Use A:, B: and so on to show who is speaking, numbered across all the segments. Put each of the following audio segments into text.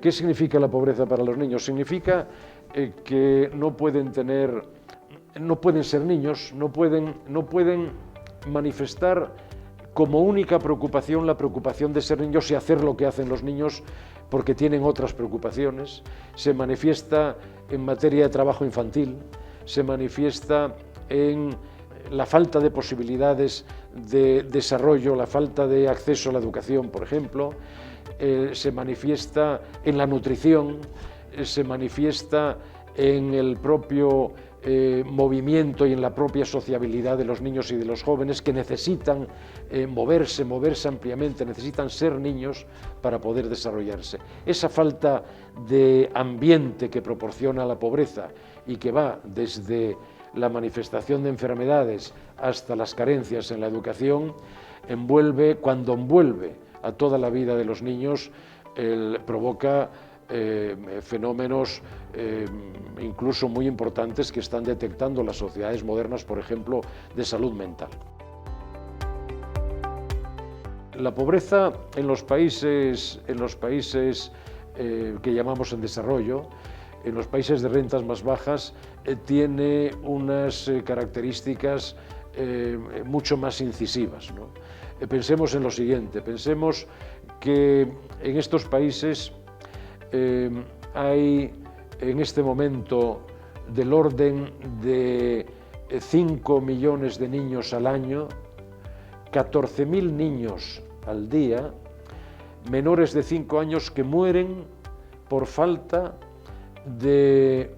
A: ¿Qué significa la pobreza para los niños? Significa que no pueden ser niños, no pueden manifestar como única preocupación la preocupación de ser niños y hacer lo que hacen los niños porque tienen otras preocupaciones. Se manifiesta en materia de trabajo infantil, se manifiesta en la falta de posibilidades de desarrollo, la falta de acceso a la educación, por ejemplo, se manifiesta en la nutrición, se manifiesta en el propio movimiento y en la propia sociabilidad de los niños y de los jóvenes que necesitan moverse ampliamente, necesitan ser niños para poder desarrollarse. Esa falta de ambiente que proporciona la pobreza y que va desde la manifestación de enfermedades hasta las carencias en la educación, cuando envuelve a toda la vida de los niños, provoca fenómenos incluso muy importantes que están detectando las sociedades modernas, por ejemplo, de salud mental. La pobreza en los países que llamamos en desarrollo, en los países de rentas más bajas, tiene unas características mucho más incisivas, ¿no? Pensemos en lo siguiente, pensemos que en estos países hay en este momento del orden de 5 millones de niños al año, 14.000 niños al día, menores de 5 años que mueren por falta de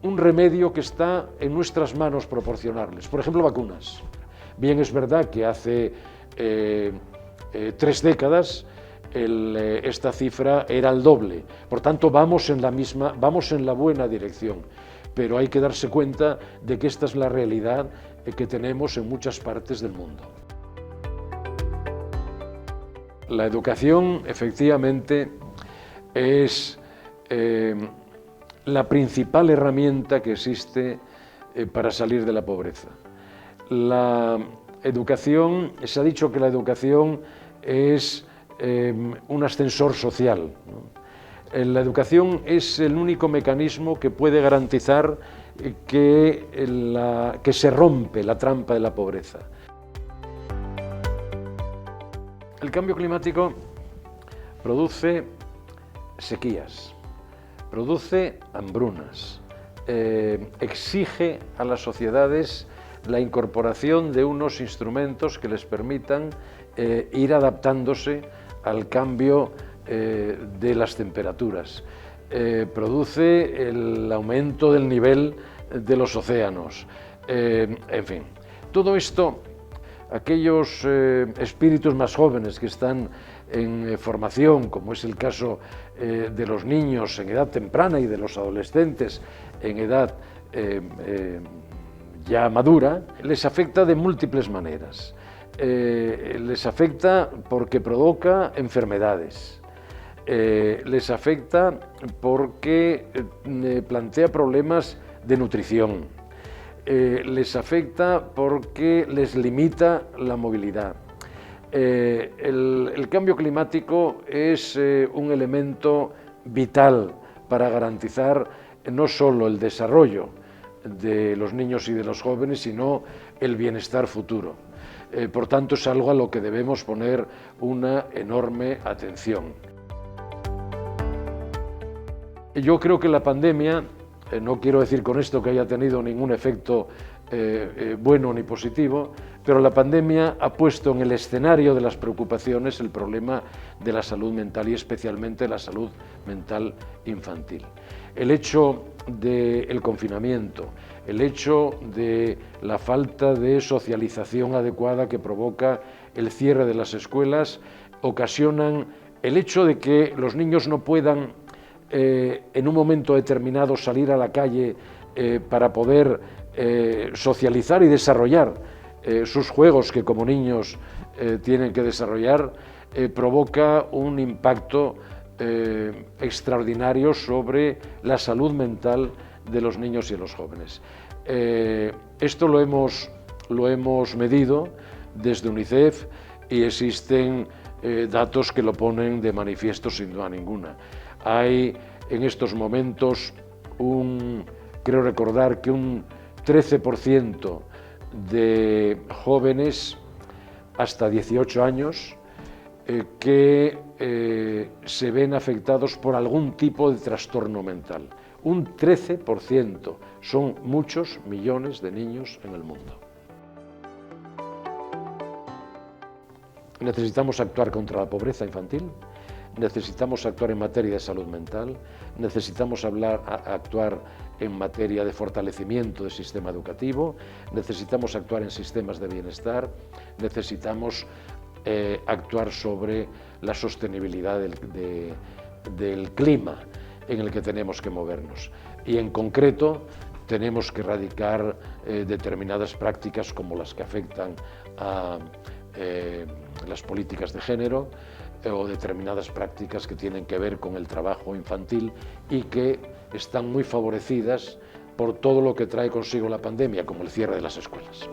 A: un remedio que está en nuestras manos proporcionarles, por ejemplo, vacunas. Bien, es verdad que hace 3 décadas esta cifra era el doble, por tanto vamos en la buena dirección, pero hay que darse cuenta de que esta es la realidad que tenemos en muchas partes del mundo. La educación, efectivamente, es la principal herramienta que existe para salir de la pobreza. La educación, se ha dicho que la educación es un ascensor social, ¿no? La educación es el único mecanismo que puede garantizar que se rompe la trampa de la pobreza. El cambio climático produce sequías, produce hambrunas, exige a las sociedades la incorporación de unos instrumentos que les permitan ir adaptándose al cambio de las temperaturas, produce el aumento del nivel de los océanos, en fin. Todo esto, aquellos espíritus más jóvenes que están en formación, como es el caso de los niños en edad temprana y de los adolescentes en edad ya madura, les afecta de múltiples maneras. Les afecta porque provoca enfermedades, les afecta porque plantea problemas de nutrición, les afecta porque les limita la movilidad. El cambio climático es un elemento vital para garantizar no solo el desarrollo de los niños y de los jóvenes, sino el bienestar futuro. Por tanto, es algo a lo que debemos poner una enorme atención. Yo creo que la pandemia, no quiero decir con esto que haya tenido ningún efecto bueno ni positivo, pero la pandemia ha puesto en el escenario de las preocupaciones el problema de la salud mental y especialmente la salud mental infantil. El hecho del confinamiento, el hecho de la falta de socialización adecuada que provoca el cierre de las escuelas, ocasionan el hecho de que los niños no puedan en un momento determinado salir a la calle para poder socializar y desarrollar sus juegos que como niños tienen que desarrollar, provoca un impacto extraordinario sobre la salud mental de los niños y de los jóvenes. Esto lo hemos medido desde UNICEF y existen datos que lo ponen de manifiesto sin duda ninguna. Hay en estos momentos creo recordar que un 13% de jóvenes hasta 18 años que se ven afectados por algún tipo de trastorno mental. Un 13%, son muchos millones de niños en el mundo. Necesitamos actuar contra la pobreza infantil, necesitamos actuar en materia de salud mental, necesitamos actuar en materia de fortalecimiento del sistema educativo, necesitamos actuar en sistemas de bienestar, necesitamos actuar sobre la sostenibilidad del clima en el que tenemos que movernos. Y en concreto tenemos que erradicar determinadas prácticas como las que afectan a las políticas de género o determinadas prácticas que tienen que ver con el trabajo infantil y que están muy favorecidas por todo lo que trae consigo la pandemia, como el cierre de las escuelas.